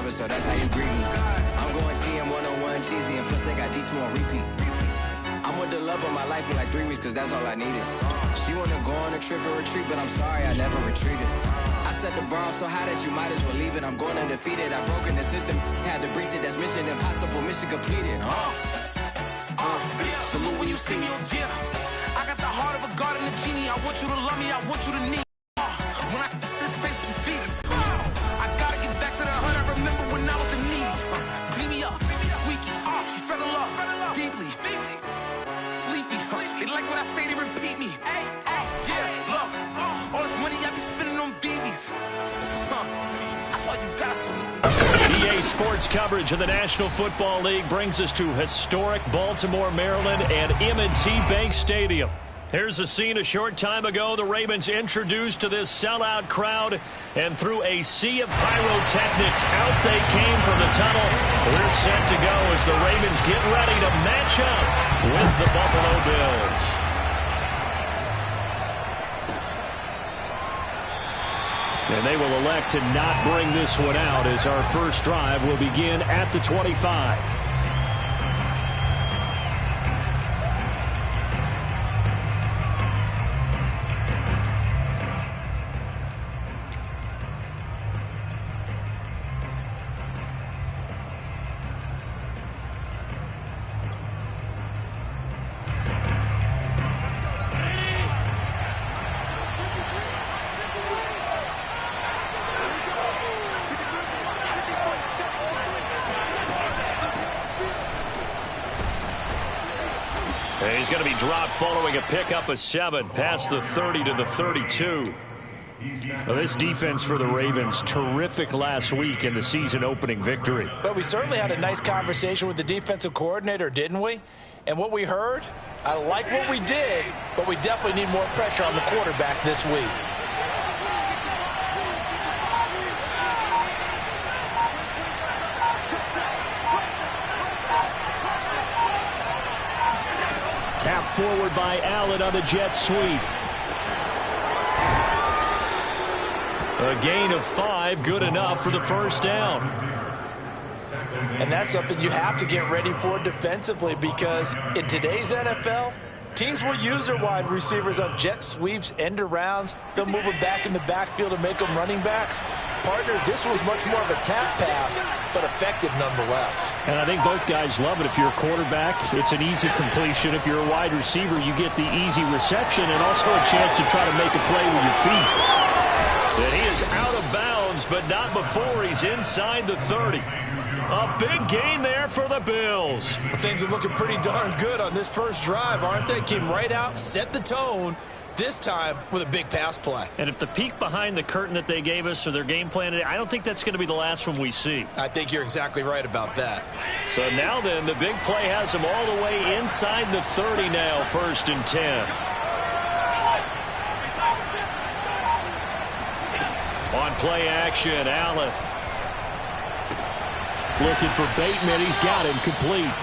forever, so that's how you greet me. I'm going TM 101 cheesy, and plus they got D2 on repeat. I'm with the love of my life for like 3 weeks, cause that's all I needed. She wanna go on a trip or retreat, but I'm sorry, I never retreated. I set the bar so high that you might as well leave it. I'm going undefeated. I broken the system, had to breach it. That's mission impossible, mission completed. Salute when you see me, yeah. I got the heart of a god and a genie. I want you to love me, I want you to need. When I this face is feed. I gotta get back to the hood. I remember when I was the needy. Clean me up, squeaky. She fell in love, deeply. Sleepy. They like what I say, they repeat me. Yeah, look, all this money I be spending on BBs. That's why you got some. EA Sports coverage of the National Football League brings us to historic Baltimore, Maryland, and M&T Bank Stadium. Here's a scene a short time ago. The Ravens introduced to this sellout crowd, and through a sea of pyrotechnics, out they came from the tunnel. We're set to go as the Ravens get ready to match up with the Buffalo Bills. And they will elect to not bring this one out as our first drive will begin at the 25. He's going to be dropped following a pickup of 7 past the 30 to the 32. Well, this defense for the Ravens, terrific last week in the season-opening victory. But we certainly had a nice conversation with the defensive coordinator, didn't we? And what we heard, I like what we did, but we definitely need more pressure on the quarterback this week. Tap forward by Allen on the jet sweep. A gain of 5, good enough for the first down. And that's something you have to get ready for defensively, because in today's NFL, teams will use their wide receivers on jet sweeps, end arounds. They'll move them back in the backfield and make them running backs. Partner, this was much more of a tap pass, but effective nonetheless. And I think both guys love it. If you're a quarterback, it's an easy completion. If you're a wide receiver, you get the easy reception and also a chance to try to make a play with your feet. And he is out of bounds, but not before he's inside the 30. A big gain there for the Bills. Things are looking pretty darn good on this first drive, aren't they? Came right out, set the tone, this time with a big pass play. And if the peek behind the curtain that they gave us or their game plan, I don't think that's going to be the last one we see. I think you're exactly right about that. So now then, the big play has them all the way inside the 30 now, 1st and 10. On play action, Allen. Looking for Bateman. He's got him complete.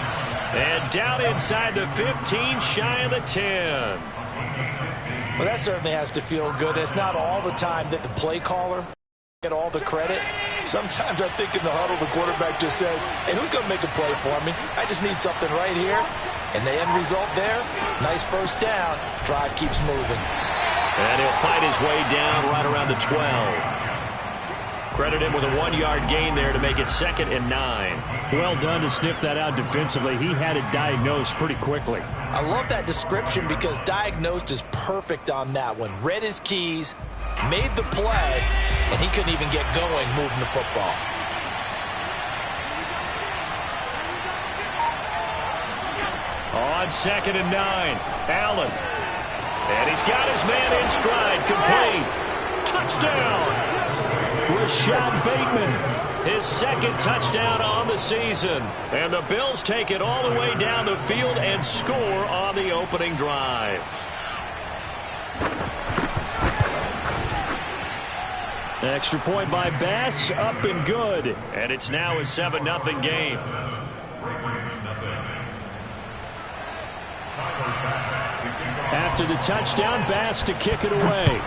And down inside the 15, shy of the 10. Well, that certainly has to feel good. It's not all the time that the play caller get all the credit. Sometimes I think in the huddle, the quarterback just says, hey, who's going to make a play for me? I just need something right here. And the end result there, nice first down. Drive keeps moving. And he'll fight his way down right around the 12. Credit him with a 1-yard gain there to make it 2nd and 9. Well done to sniff that out defensively. He had it diagnosed pretty quickly. I love that description because diagnosed is perfect on that one. Read his keys, made the play, and he couldn't even get going moving the football. On 2nd and 9, Allen. And he's got his man in stride, complete. Touchdown! Rashad Bateman, his 2nd touchdown on the season. And the Bills take it all the way down the field and score on the opening drive. Extra point by Bass, up and good. And it's now a 7-0 game. After the touchdown, Bass to kick it away.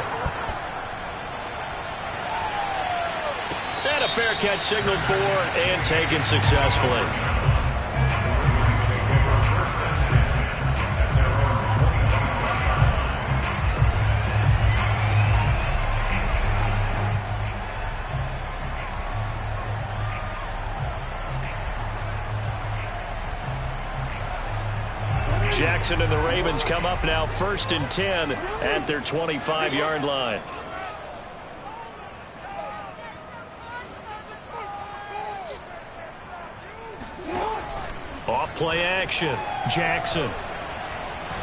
And a a fair catch signaled for and taken successfully. Jackson and the Ravens come up now 1st and 10 at their 25-yard line. Off play action. Jackson.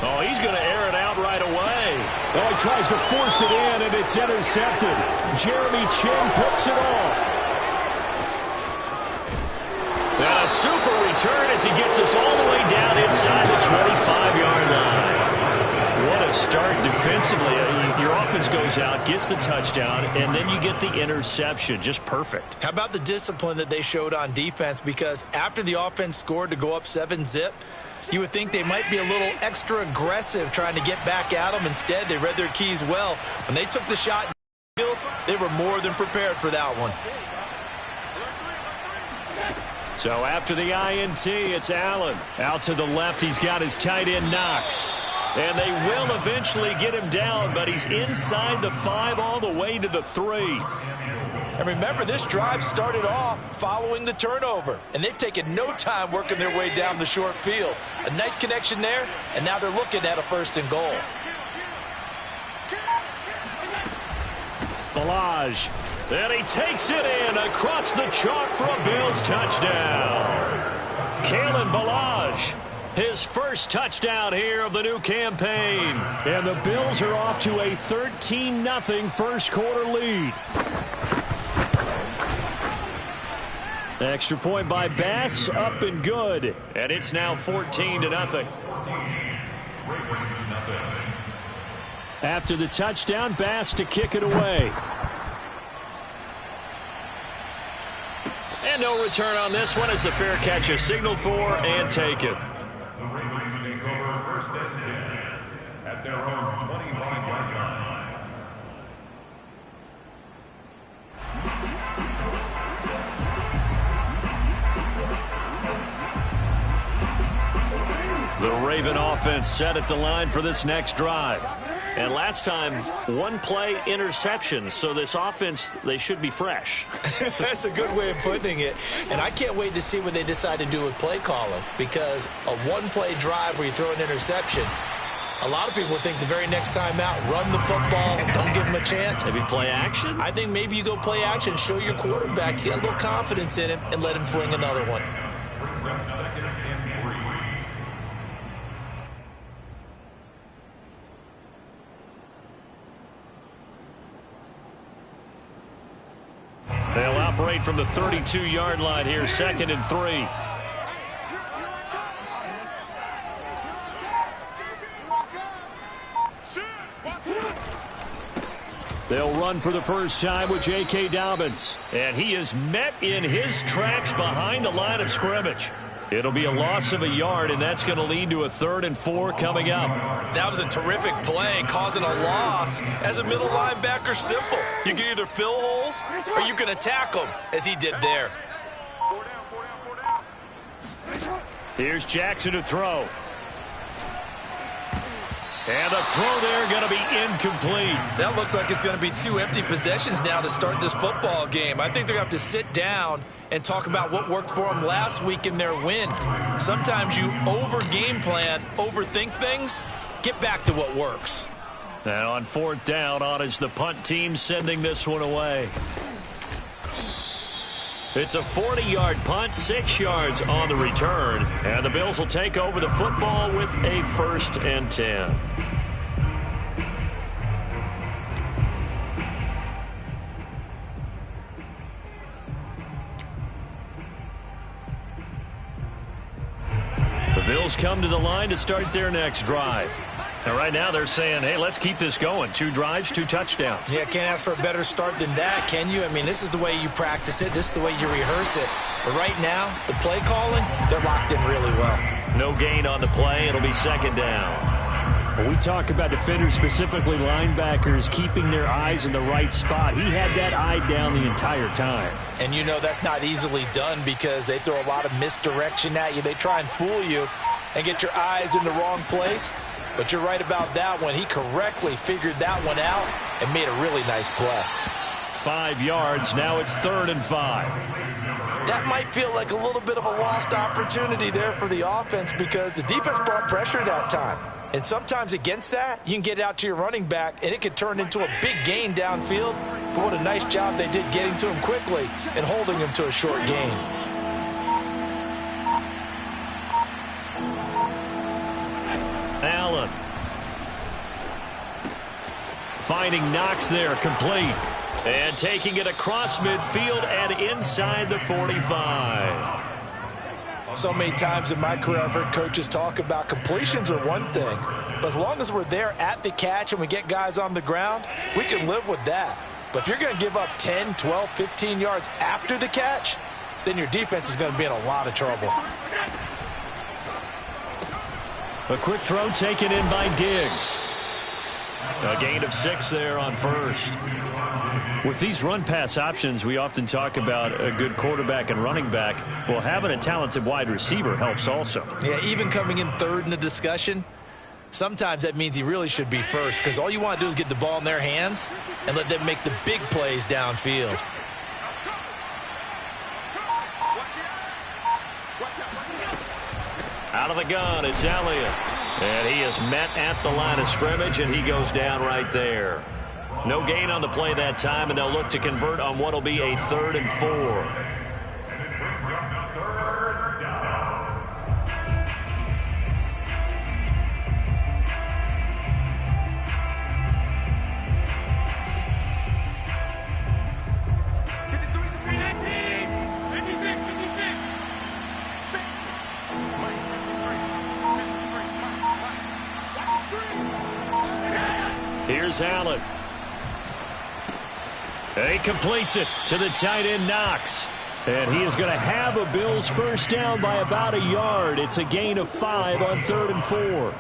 Oh, he's going to air it out right away. Well, he tries to force it in, and it's intercepted. Jeremy Chin picks it off. And a super return as he gets us all the way down inside the 25-yard line. What a start defensively. Your offense goes out, gets the touchdown, and then you get the interception. Just perfect. How about the discipline that they showed on defense? Because after the offense scored to go up 7-zip, you would think they might be a little extra aggressive trying to get back at them. Instead, they read their keys well. When they took the shot in the field, they were more than prepared for that one. So after the INT, it's Allen. Out to the left, he's got his tight end Knox. And they will eventually get him down, but he's inside the 5 all the way to the 3. And remember, this drive started off following the turnover. And they've taken no time working their way down the short field. A nice connection there, and now they're looking at a 1st and goal. Balaj. And he takes it in across the chalk for a Bills touchdown. Kalen Balaj, his first touchdown here of the new campaign. And the Bills are off to a 13-0 first quarter lead. Extra point by Bass, up and good. And it's now 14-0. After the touchdown, Bass to kick it away. And no return on this one as the fair catch is signaled for and taken. The Ravens take over 1st and 10 at their own 25-yard line. The Raven offense set at the line for this next drive. And last time, 1-play interception. So this offense, they should be fresh. That's a good way of putting it. And I can't wait to see what they decide to do with play calling. Because a 1-play drive where you throw an interception, a lot of people would think the very next time out, run the football, don't give them a chance. Maybe play action? I think maybe you go play action, show your quarterback, you get a little confidence in him, and let him fling another one. Brings up 2nd and 3. They'll operate from the 32-yard line here, 2nd and 3. They'll run for the first time with J.K. Dobbins. And he is met in his tracks behind the line of scrimmage. It'll be a loss of a yard, and that's going to lead to a 3rd and 4 coming up. That was a terrific play, causing a loss. As a middle linebacker, simple. You can either fill holes or you can attack them, as he did there. Here's Jackson to throw. And the throw there going to be incomplete. That looks like it's going to be 2 empty possessions now to start this football game. I think they're going to have to sit down and talk about what worked for them last week in their win. Sometimes you over-game plan, overthink things. Get back to what works. And on 4th down, on is the punt team sending this one away. It's a 40-yard punt, 6 yards on the return. And the Bills will take over the football with a 1st and 10. The Bills come to the line to start their next drive. And right now they're saying, hey, let's keep this going. 2 drives, 2 touchdowns. Yeah, can't ask for a better start than that, can you? I mean, this is the way you practice it. This is the way you rehearse it. But right now, the play calling, they're locked in really well. No gain on the play. It'll be 2nd down. When we talk about defenders, specifically linebackers, keeping their eyes in the right spot, he had that eye down the entire time. And you know that's not easily done because they throw a lot of misdirection at you. They try and fool you and get your eyes in the wrong place. But you're right about that one. He correctly figured that one out and made a really nice play. 5 yards. Now it's 3rd and 5. That might feel like a little bit of a lost opportunity there for the offense because the defense brought pressure that time. And sometimes against that, you can get it out to your running back, and it could turn into a big gain downfield. But what a nice job they did getting to him quickly and holding him to a short gain. Allen. Finding Knox there, complete. And taking it across midfield and inside the 45. So many times in my career, I've heard coaches talk about completions are one thing. But as long as we're there at the catch and we get guys on the ground, we can live with that. But if you're going to give up 10, 12, 15 yards after the catch, then your defense is going to be in a lot of trouble. A quick throw taken in by Diggs. A gain of 6 there on first. With these run-pass options, we often talk about a good quarterback and running back. Well, having a talented wide receiver helps also. Yeah, even coming in third in the discussion, sometimes that means he really should be first because all you want to do is get the ball in their hands and let them make the big plays downfield. Out of the gun, it's Elliott. And he is met at the line of scrimmage, and he goes down right there. No gain on the play that time, and they'll look to convert on what will be a 3rd and 4. Here's Allen. And he completes it to the tight end, Knox. And he is going to have a Bills first down by about a yard. It's a gain of 5 on 3rd and 4.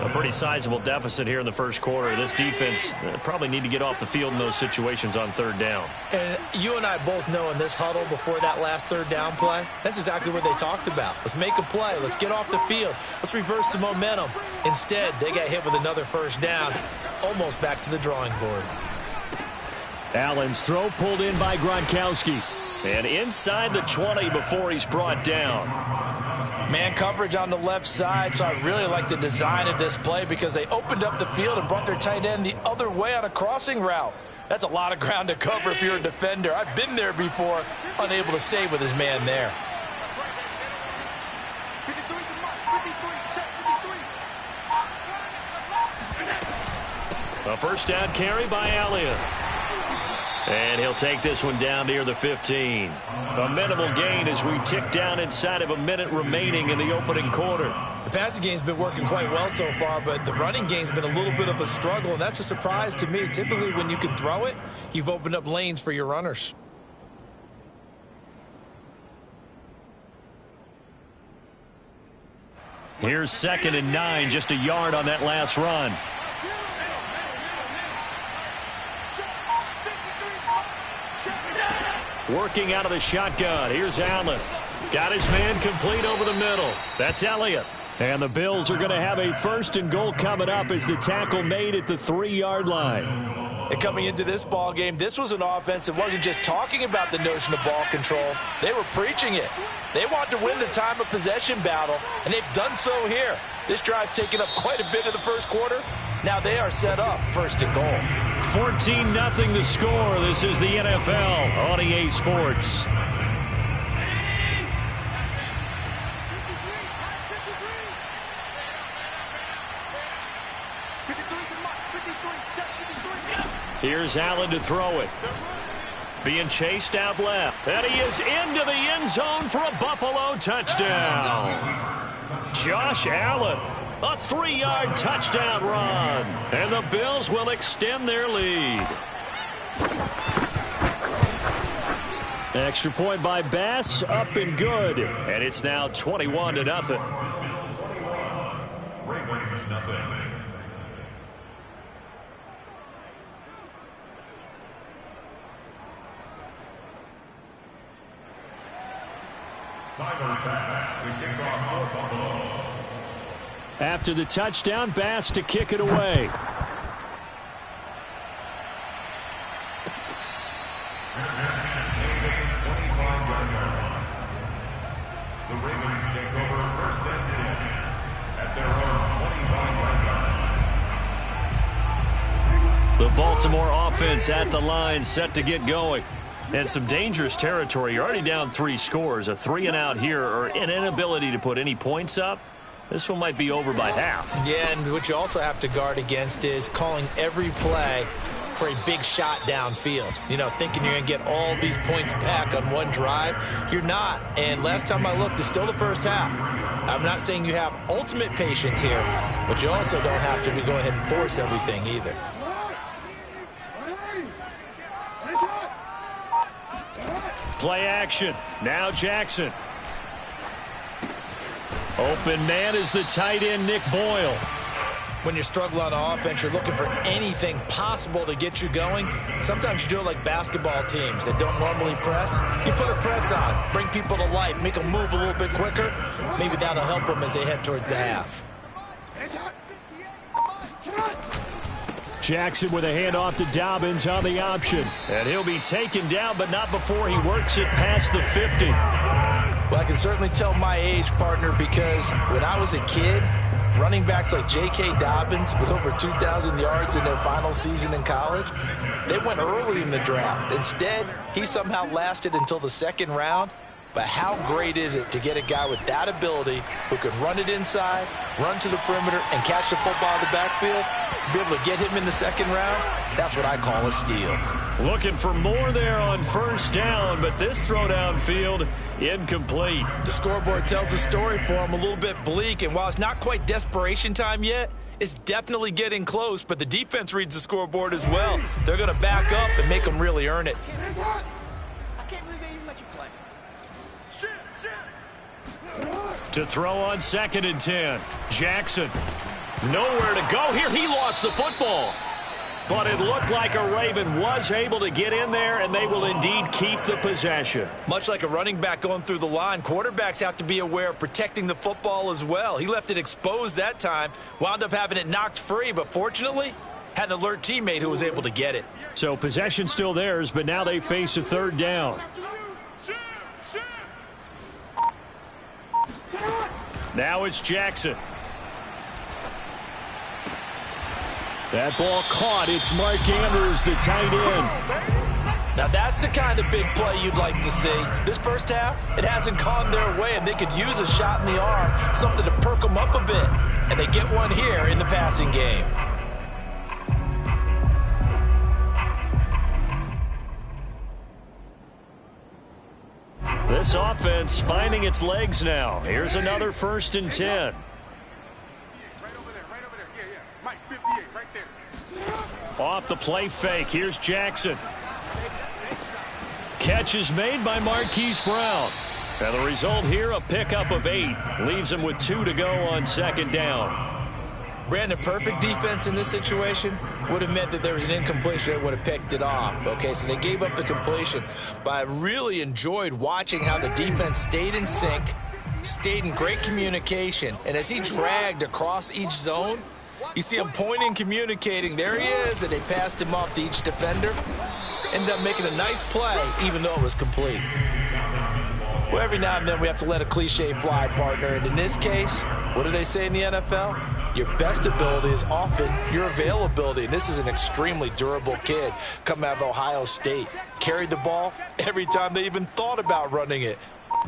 A pretty sizable deficit here in the first quarter. This defense probably need to get off the field in those situations on 3rd down. And you and I both know in this huddle before that last 3rd down play, that's exactly what they talked about. Let's make a play. Let's get off the field. Let's reverse the momentum. Instead, they got hit with another first down, almost back to the drawing board. Allen's throw pulled in by Gronkowski. And inside the 20 before he's brought down. Man coverage on the left side, so I really like the design of this play because they opened up the field and brought their tight end the other way on a crossing route. That's a lot of ground to cover if you're a defender. I've been there before, unable to stay with his man there. A first down carry by Elliott. And he'll take this one down near the 15. A minimal gain as we tick down inside of a minute remaining in the opening quarter. The passing game's been working quite well so far, but the running game's been a little bit of a struggle, and that's a surprise to me. Typically, when you can throw it, you've opened up lanes for your runners. Here's 2nd and 9, just a yard on that last run. Working out of the shotgun. Here's Allen. Got his man complete over the middle. That's Elliott. And the Bills are going to have a 1st and goal coming up as the tackle made at the 3-yard line. And coming into this ball game, this was an offense that wasn't just talking about the notion of ball control. They were preaching it. They want to win the time of possession battle, and they've done so here. This drive's taken up quite a bit of the first quarter. Now they are set up 1st and goal. 14-0 the score. This is the NFL on EA Sports. Here's Allen to throw it. Being chased out left. And he is into the end zone for a Buffalo touchdown. Josh Allen. A 3-yard touchdown run. And the Bills will extend their lead. Extra point by Bass, up and good. And it's now 21-0. Ravens nothing. Tyler Bass to kick off for Buffalo. After the touchdown, Bass to kick it away. The Ravens take over 1st and 10 at their own 25-yard line. The Baltimore offense at the line, set to get going. And some dangerous territory. You're already down 3 scores. A 3-and-out here, or an inability to put any points up. This one might be over by half. Yeah, and what you also have to guard against is calling every play for a big shot downfield. You know, thinking you're going to get all these points back on one drive. You're not. And last time I looked, it's still the first half. I'm not saying you have ultimate patience here, but you also don't have to be going ahead and force everything either. Play action. Now Jackson. Open man is the tight end, Nick Boyle. When you're struggling on offense, you're looking for anything possible to get you going. Sometimes you do it like basketball teams that don't normally press. You put a press on, bring people to life, make them move a little bit quicker. Maybe that'll help them as they head towards the half. Jackson with a handoff to Dobbins on the option. And he'll be taken down, but not before he works it past the 50. Well, I can certainly tell my age, partner, because when I was a kid, running backs like J.K. Dobbins with over 2,000 yards in their final season in college, they went early in the draft. Instead, he somehow lasted until the 2nd round. But how great is it to get a guy with that ability who can run it inside, run to the perimeter, and catch the football in the backfield? Be able to get him in the 2nd round? That's what I call a steal. Looking for more there on 1st down, but this throw downfield incomplete. The scoreboard tells the story for him, a little bit bleak, and while it's not quite desperation time yet, it's definitely getting close, but the defense reads the scoreboard as well. They're going to back up and make them really earn it. I can't believe they even let you play. To throw on 2nd and 10. Jackson. Nowhere to go here. He lost the football. But it looked like a Raven was able to get in there, and they will indeed keep the possession. Much like a running back going through the line, quarterbacks have to be aware of protecting the football as well. He left it exposed that time, wound up having it knocked free, but fortunately, had an alert teammate who was able to get it. So possession still theirs, but now they face a 3rd down. Now it's Jackson. That ball caught. It's Mark Andrews, the tight end. Now that's the kind of big play you'd like to see. This first half, it hasn't gone their way, and they could use a shot in the arm, something to perk them up a bit. And they get one here in the passing game. This offense finding its legs now. Here's another 1st and 10. Right over there. Yeah. Mike, 58, right there. Off the play fake. Here's Jackson. Catch is made by Marquise Brown. And the result here, a pickup of 8. Leaves him with 2 to go on 2nd down. Brandon, perfect defense in this situation would have meant that there was an incompletion that would have picked it off. Okay, so they gave up the completion. But I really enjoyed watching how the defense stayed in sync, stayed in great communication. And as he dragged across each zone, you see him pointing, communicating. There he is, and they passed him off to each defender. Ended up making a nice play, even though it was complete. Well, every now and then we have to let a cliche fly, partner. And in this case, what do they say in the NFL? Your best ability is often your availability. And this is an extremely durable kid coming out of Ohio State. Carried the ball every time they even thought about running it.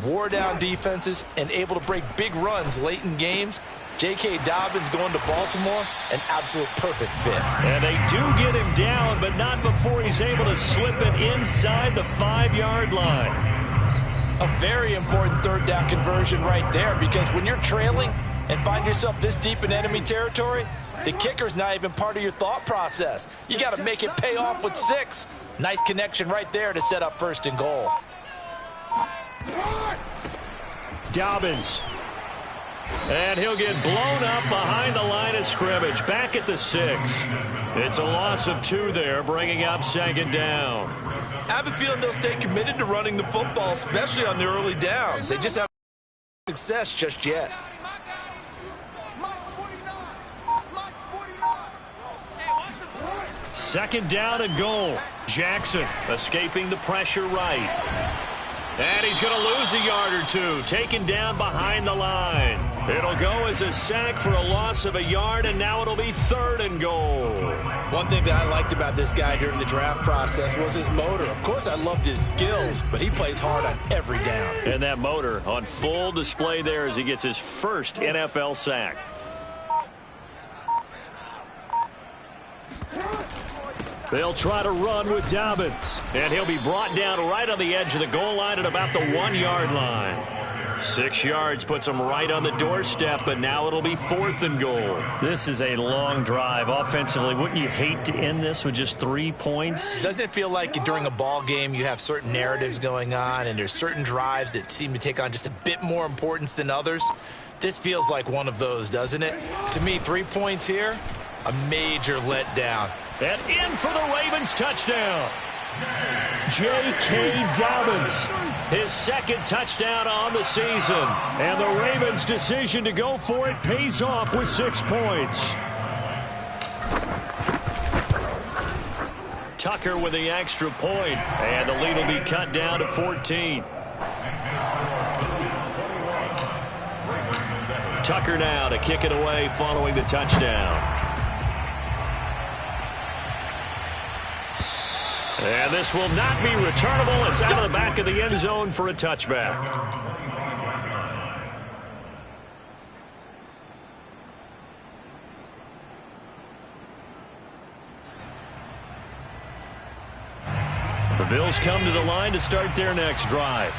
Wore down defenses and able to break big runs late in games. J.K. Dobbins going to Baltimore, an absolute perfect fit. And they do get him down, but not before he's able to slip it inside the 5-yard line. A very important 3rd down conversion right there, because when you're trailing and find yourself this deep in enemy territory, the kicker's not even part of your thought process. You got to make it pay off with 6. Nice connection right there to set up 1st and goal. Dobbins. And he'll get blown up behind the line of scrimmage. Back at the 6. It's a loss of 2 there, bringing up second down. I have a feeling they'll stay committed to running the football, especially on the early downs. They just haven't had success just yet. Second down and goal. Jackson escaping the pressure right. And he's going to lose a yard or 2, taken down behind the line. It'll go as a sack for a loss of a yard, and now it'll be 3rd and goal. One thing that I liked about this guy during the draft process was his motor. Of course, I loved his skills, but he plays hard on every down. And that motor on full display there as he gets his first NFL sack. They'll try to run with Dobbins. And he'll be brought down right on the edge of the goal line at about the 1-yard line. 6 yards puts him right on the doorstep, but now it'll be 4th and goal. This is a long drive offensively. Wouldn't you hate to end this with just 3 points? Doesn't it feel like during a ball game you have certain narratives going on and there's certain drives that seem to take on just a bit more importance than others? This feels like one of those, doesn't it? To me, 3 points here, a major letdown. And in for the Ravens touchdown. J.K. Dobbins. His 2nd touchdown on the season. And the Ravens' decision to go for it pays off with 6 points. Tucker with the extra point. And the lead will be cut down to 14. Tucker now to kick it away following the touchdown. And this will not be returnable. It's out of the back of the end zone for a touchback. The Bills come to the line to start their next drive.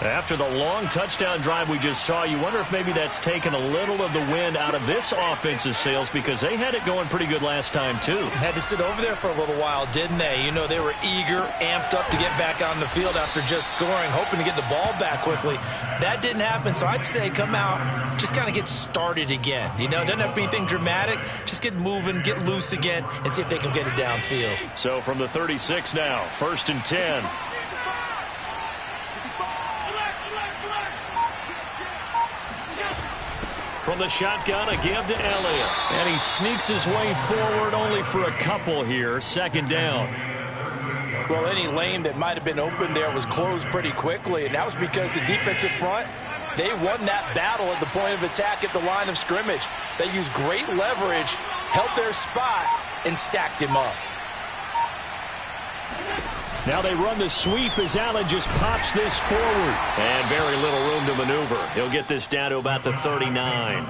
After the long touchdown drive we just saw, you wonder if maybe that's taken a little of the wind out of this offensive sails because they had it going pretty good last time, too. Had to sit over there for a little while, didn't they? You know, they were eager, amped up to get back on the field after just scoring, hoping to get the ball back quickly. That didn't happen, so I'd say come out, just kind of get started again. You know, it doesn't have to be anything dramatic. Just get moving, get loose again, and see if they can get it downfield. So from the 36 now, 1st and 10. From the shotgun, a give to Elliott. And he sneaks his way forward only for a couple here. 2nd down. Well, any lane that might have been open there was closed pretty quickly, and that was because the defensive front, they won that battle at the point of attack at the line of scrimmage. They used great leverage, held their spot, and stacked him up. Now they run the sweep as Allen just pops this forward. And very little room to maneuver. He'll get this down to about the 39.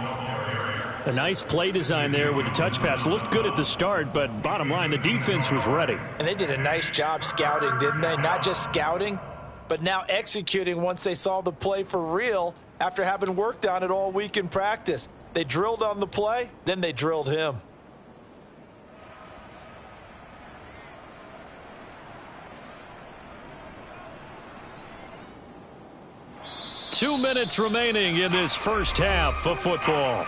A nice play design there with the touch pass. Looked good at the start, but bottom line, the defense was ready. And they did a nice job scouting, didn't they? Not just scouting, but now executing once they saw the play for real after having worked on it all week in practice. They drilled on the play, then they drilled him. Two minutes remaining in this first half of football.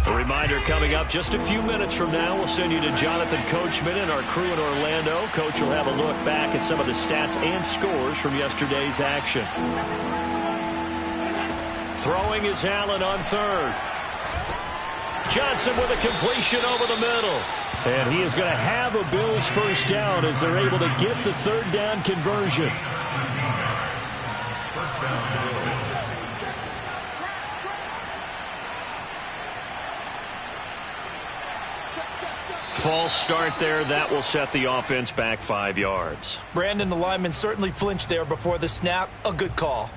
A reminder coming up just a few minutes from now, we'll send you to Jonathan Coachman and our crew in Orlando. Coach will have a look back at some of the stats and scores from yesterday's action. Throwing is Allen on 3rd. Johnson with a completion over the middle. And he is going to have a Bills first down as they're able to get the 3rd down conversion. First down to Bills. False start there. That will set the offense back 5 yards. Brandon, the lineman, certainly flinched there before the snap. A good call.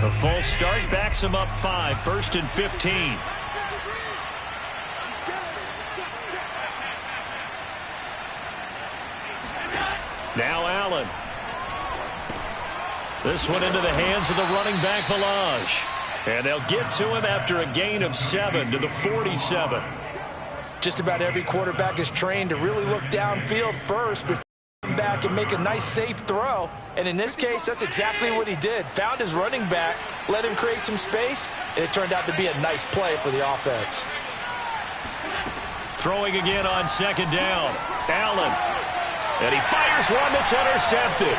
A false start backs him up 5. 1st and 15. Now Allen. This one into the hands of the running back, Balaj. And they'll get to him after a gain of 7 to the 47. Just about every quarterback is trained to really look downfield first before coming back and make a nice, safe throw. And in this case, that's exactly what he did. Found his running back, let him create some space, and it turned out to be a nice play for the offense. Throwing again on second down. Allen. And he fires one that's intercepted.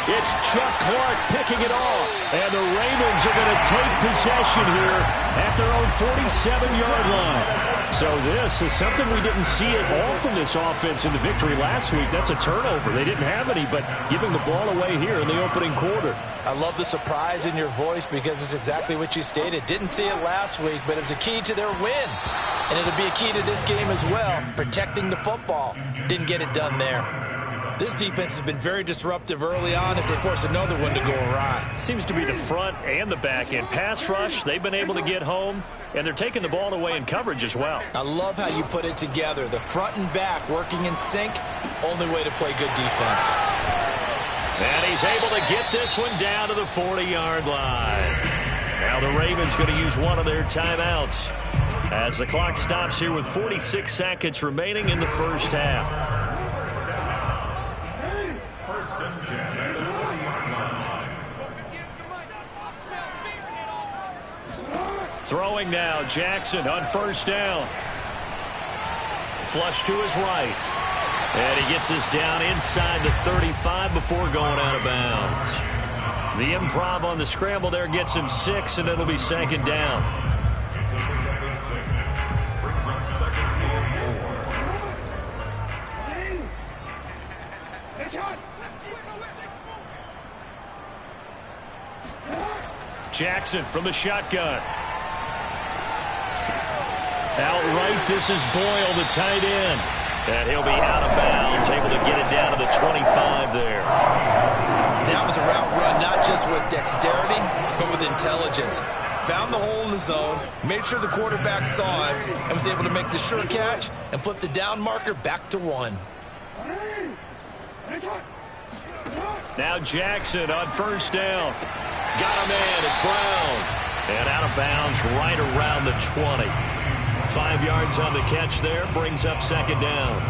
It's Chuck Clark picking it off. And the Ravens are going to take possession here at their own 47-yard line. So this is something we didn't see at all from this offense in the victory last week. That's a turnover. They didn't have any, but giving the ball away here in the opening quarter. I love the surprise in your voice because it's exactly what you stated. Didn't see it last week, but it's a key to their win. And it'll be a key to this game as well, protecting the football. Didn't get it done there. This defense has been very disruptive early on as they force another one to go awry. Seems to be the front and the back end. Pass rush, they've been able to get home, and they're taking the ball away in coverage as well. I love how you put it together. The front and back working in sync, only way to play good defense. And he's able to get this one down to the 40-yard line. Now the Ravens going to use one of their timeouts as the clock stops here with 46 seconds remaining in the first half. First and 10 at the 40-yard line. Throwing now, Jackson on first down. Flush to his right. And he gets us down inside the 35 before going out of bounds. The improv on the scramble there gets him 6, and it'll be second down. It's a big gain of 6. Brings up second and 4. Jackson from the shotgun. Outright, this is Boyle, the tight end. And he'll be out of bounds, able to get it down to the 25 there. That was a route run, not just with dexterity, but with intelligence. Found the hole in the zone, made sure the quarterback saw him, and was able to make the sure catch and flip the down marker back to 1. Now Jackson on first down. Got him in. It's Brown. And out of bounds right around the 20. 5 yards on the catch there. Brings up second down.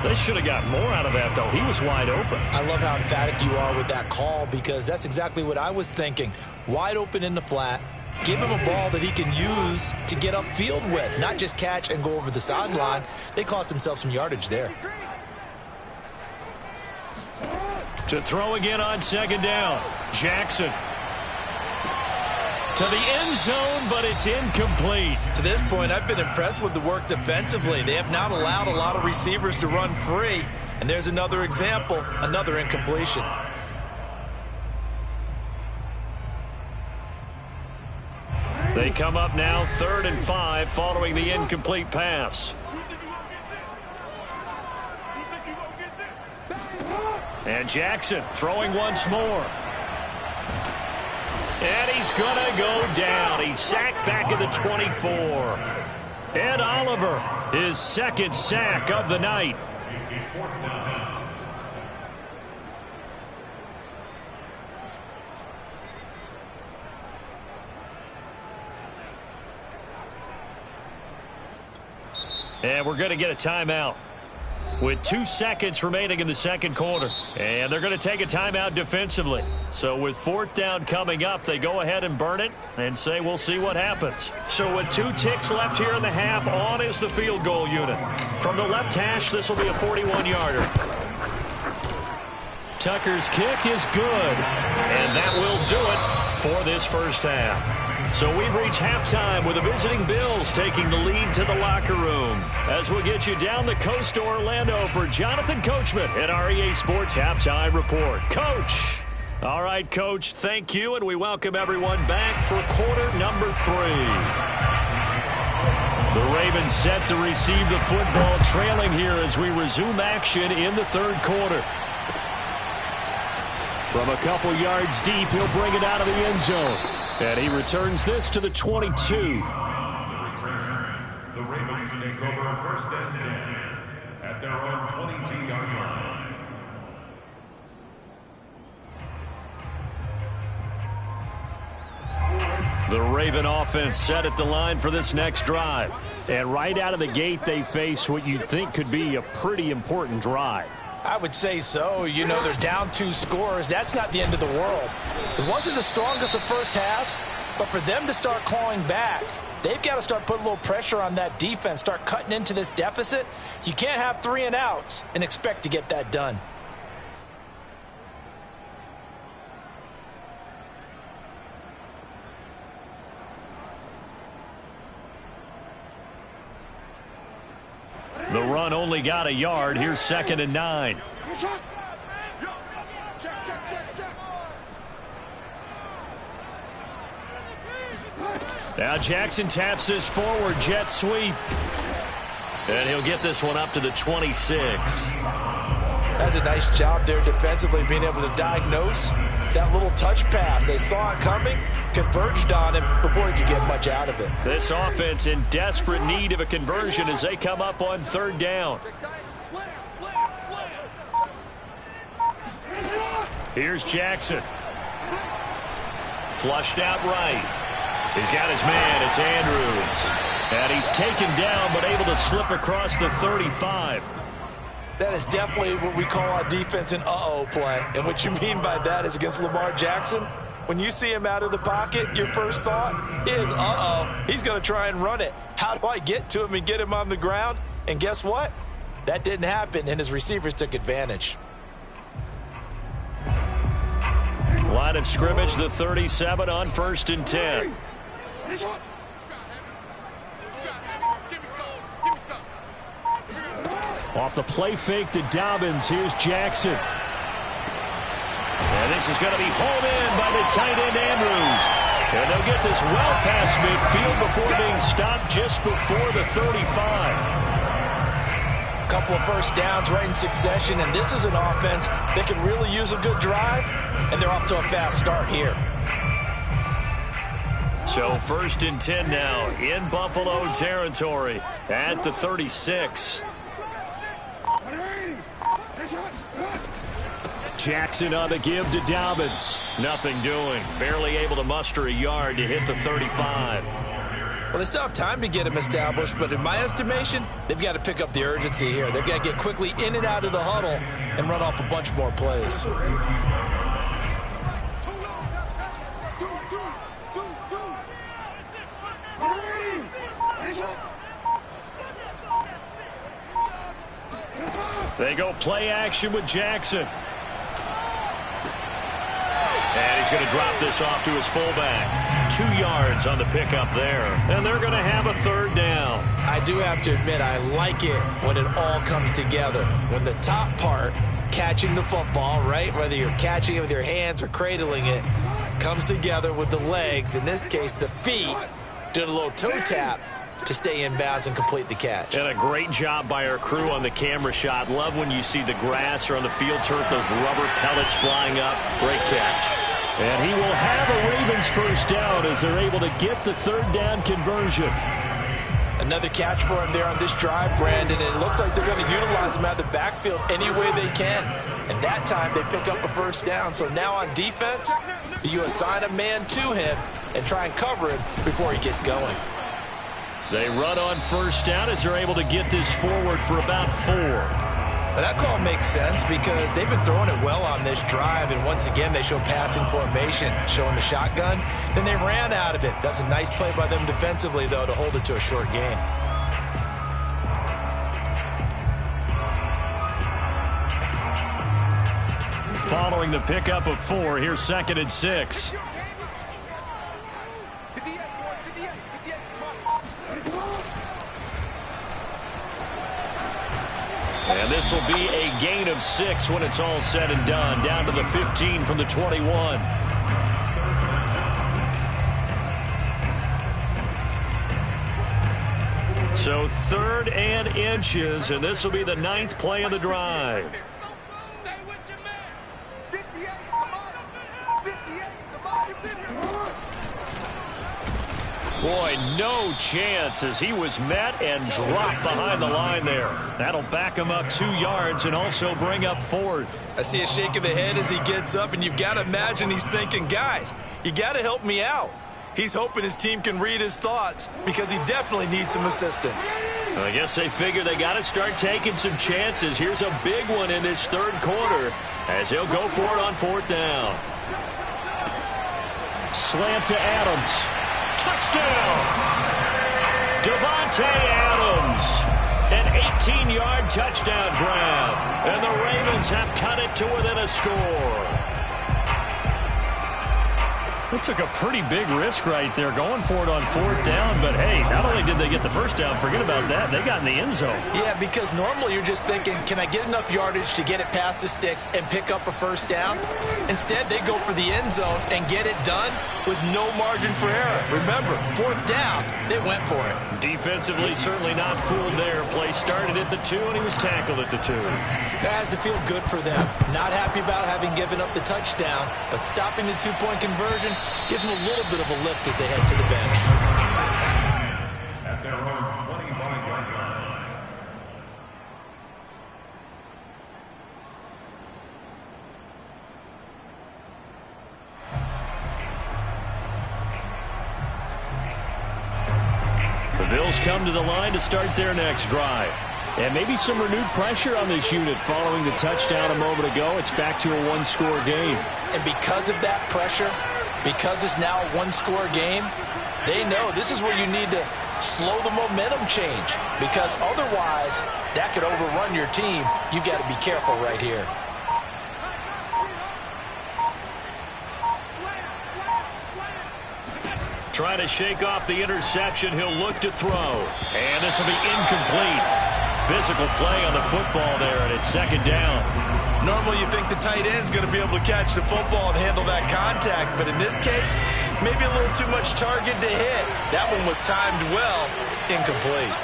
They should have got more out of that, though. He was wide open. I love how emphatic you are with that call because that's exactly what I was thinking. Wide open in the flat. Give him a ball that he can use to get upfield with, not just catch and go over the sideline. They cost themselves some yardage there. To throw again on second down. Jackson. To the end zone, but it's incomplete. To this point, I've been impressed with the work defensively. They have not allowed a lot of receivers to run free. And there's another example, another incompletion. They come up now 3rd and 5 following the incomplete pass. And Jackson throwing once more. And he's going to go down. He's sacked back at the 24. Ed Oliver, his second sack of the night. And we're going to get a timeout with 2 seconds remaining in the second quarter. And they're going to take a timeout defensively. So with 4th down coming up, they go ahead and burn it and say we'll see what happens. So with 2 ticks left here in the half, on is the field goal unit. From the left hash, this will be a 41-yarder. Tucker's kick is good. And that will do it for this first half. So we've reached halftime with the visiting Bills taking the lead to the locker room. As we'll get you down the coast to Orlando for Jonathan Coachman at our EA Sports Halftime Report. Coach. All right, Coach, thank you, and we welcome everyone back for quarter number 3. The Ravens set to receive the football, trailing here as we resume action in the third quarter. From a couple yards deep, he'll bring it out of the end zone. And he returns this to the 22. The Ravens take over 1st and 10 at their own 22-yard line. The Raven offense set at the line for this next drive. And right out of the gate, they face what you'd think could be a pretty important drive. I would say so. You know, they're down 2 scores. That's not the end of the world. It wasn't the strongest of first halves, but for them to start clawing back, they've got to start putting a little pressure on that defense, start cutting into this deficit. You can't have 3 and outs and expect to get that done. The run only got a yard. Here's 2nd and 9. Now Jackson taps this forward jet sweep. And he'll get this one up to the 26. That's a nice job there defensively, being able to diagnose that little touch pass. They saw it coming, converged on him before he could get much out of it. This offense in desperate need of a conversion as they come up on 3rd down. Here's Jackson. Flushed out right. He's got his man. It's Andrews. And he's taken down but able to slip across the 35. That is definitely what we call on defense an uh-oh play. And what you mean by that is against Lamar Jackson, when you see him out of the pocket, your first thought is, uh-oh, he's going to try and run it. How do I get to him and get him on the ground? And guess what? That didn't happen, and his receivers took advantage. Line of scrimmage, the 37 on 1st and 10. Off the play fake to Dobbins, here's Jackson. And this is going to be hauled in by the tight end Andrews. And they'll get this well past midfield before being stopped just before the 35. Couple of first downs right in succession, and this is an offense that could really use a good drive, and they're off to a fast start here. So 1st and 10 now in Buffalo territory at the 36. Jackson on the give to Dobbins. Nothing doing. Barely able to muster a yard to hit the 35. Well, they still have time to get him established, but in my estimation, they've got to pick up the urgency here. They've got to get quickly in and out of the huddle and run off a bunch more plays. They go play action with Jackson. And he's going to drop this off to his fullback. 2 yards on the pickup there. And they're going to have a 3rd down. I do have to admit, I like it when it all comes together. When the top part, catching the football, right, whether you're catching it with your hands or cradling it, comes together with the legs, in this case the feet, doing a little toe tap to stay in bounds and complete the catch. And a great job by our crew on the camera shot. Love when you see the grass or on the field turf, those rubber pellets flying up. Great catch. And he will have a Ravens 1st down as they're able to get the 3rd down conversion. Another catch for him there on this drive, Brandon, and it looks like they're going to utilize him out of the backfield any way they can. And that time they pick up a 1st down. So now on defense, do you assign a man to him and try and cover him before he gets going? They run on 1st down as they're able to get this forward for about 4. But that call makes sense because they've been throwing it well on this drive, and once again they show passing formation, showing the shotgun. Then they ran out of it. That's a nice play by them defensively, though, to hold it to a short gain. Following the pickup of 4, here's 2nd and 6. And this will be a gain of 6 when it's all said and done. Down to the 15 from the 21. So 3rd and inches, and this will be the 9th play of the drive. Boy, no chance as he was met and dropped behind the line there. That'll back him up 2 yards and also bring up 4th. I see a shake of the head as he gets up, and you've got to imagine he's thinking, guys, you got to help me out. He's hoping his team can read his thoughts because he definitely needs some assistance. Well, I guess they figure they got to start taking some chances. Here's a big one in this third quarter as he'll go for it on 4th down. Slant to Adams. Touchdown! Devontae Adams. An 18-yard touchdown grab. And the Ravens have cut it to within a score. They took a pretty big risk right there going for it on 4th down. But, hey, not only did they get the first down, forget about that, they got in the end zone. Yeah, because normally you're just thinking, can I get enough yardage to get it past the sticks and pick up a first down? Instead, they go for the end zone and get it done with no margin for error. Remember, 4th down, they went for it. Defensively, certainly not fooled there. Play started at the 2, and he was tackled at the 2. That has to feel good for them. Not happy about having given up the touchdown, but stopping the 2-point conversion gives them a little bit of a lift as they head to the bench. At their own 25-yard line. The Bills come to the line to start their next drive. And maybe some renewed pressure on this unit following the touchdown a moment ago. It's back to a one-score game. And because of that pressure, because it's now a one-score game, they know this is where you need to slow the momentum change, because otherwise that could overrun your team. You got to be careful right here. Trying to shake off the interception. He'll look to throw. And this will be incomplete. Physical play on the football there, and it's second down. Normally you think the tight end's going to be able to catch the football and handle that contact, but in this case, maybe a little too much target to hit. That one was timed well, incomplete.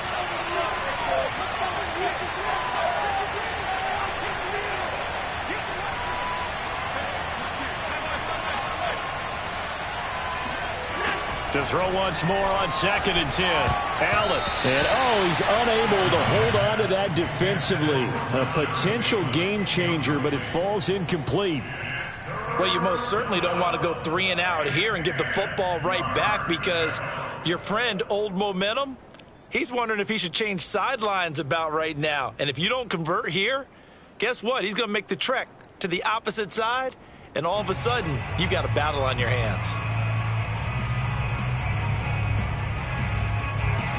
To throw once more on 2nd and 10. Allen. And, he's unable to hold on to that defensively. A potential game changer, but it falls incomplete. Well, you most certainly don't want to go 3 and out here and give the football right back, because your friend, Old Momentum, he's wondering if he should change sidelines about right now. And if you don't convert here, guess what? He's going to make the trek to the opposite side, and all of a sudden, you got a battle on your hands.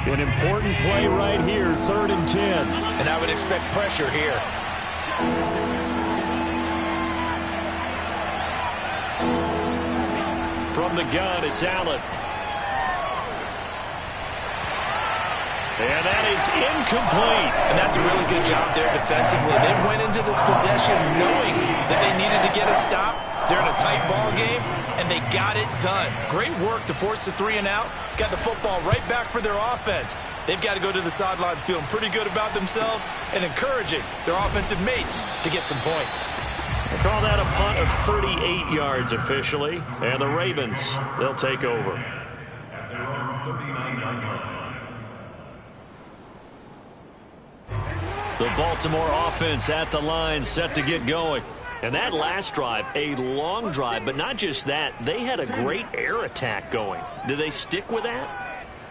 An important play right here, 3rd and 10. And I would expect pressure here. From the gun, it's Allen. And that is incomplete. And that's a really good job there defensively. They went into this possession knowing that they needed to get a stop. They're in a tight ball game, and they got it done. Great work to force the 3 and out. Got the football right back for their offense. They've got to go to the sidelines feeling pretty good about themselves and encouraging their offensive mates to get some points. They call that a punt of 38 yards officially, and the Ravens, they'll take over. At their own 39-yard line. The Baltimore offense at the line, set to get going. And that last drive, a long drive, but not just that, they had a great air attack going. Do they stick with that?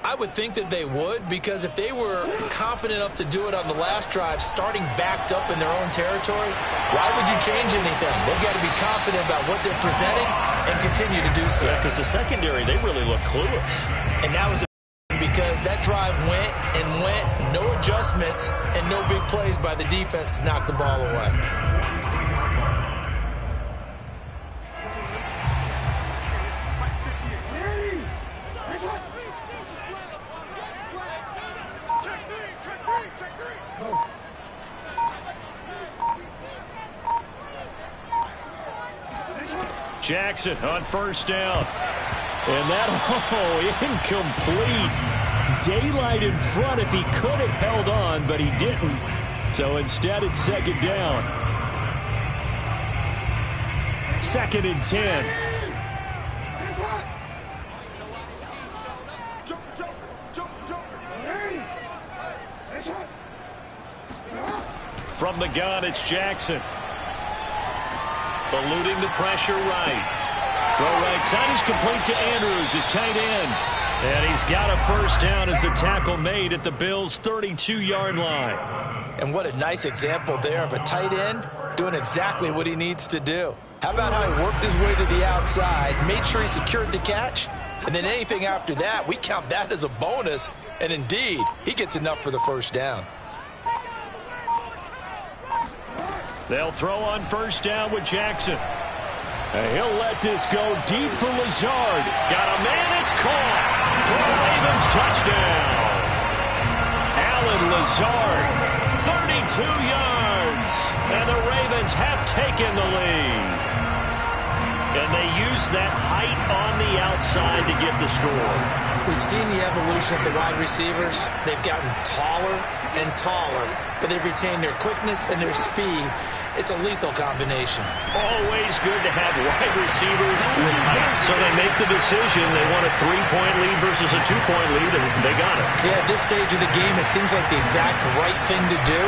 I would think that they would, because if they were confident enough to do it on the last drive, starting backed up in their own territory, why would you change anything? They've got to be confident about what they're presenting and continue to do so. Yeah, because the secondary, they really look clueless. And that was because that drive went and went, no adjustments, and no big plays by the defense to knock the ball away. Jackson on 1st down. And that, incomplete. Daylight in front if he could have held on, but he didn't. So instead, it's 2nd down. 2nd and 10. From the gun, it's Jackson. Eluding the pressure right. Throw right side is complete to Andrews, his tight end. And he's got a first down as the tackle made at the Bills' 32-yard line. And what a nice example there of a tight end doing exactly what he needs to do. How about how he worked his way to the outside, made sure he secured the catch, and then anything after that, we count that as a bonus. And indeed, he gets enough for the first down. They'll throw on first down with Jackson. He'll let this go deep for Lazard. Got a man, it's caught for the Ravens touchdown. Alan Lazard, 32 yards, and the Ravens have taken the lead. And they use that height on the outside to get the score. We've seen the evolution of the wide receivers. They've gotten taller and taller, but they've retained their quickness and their speed. It's a lethal combination. Always good to have wide receivers with height. So they make the decision. They want a 3-point lead versus a 2-point lead, and they got it. Yeah, at this stage of the game, it seems like the exact right thing to do.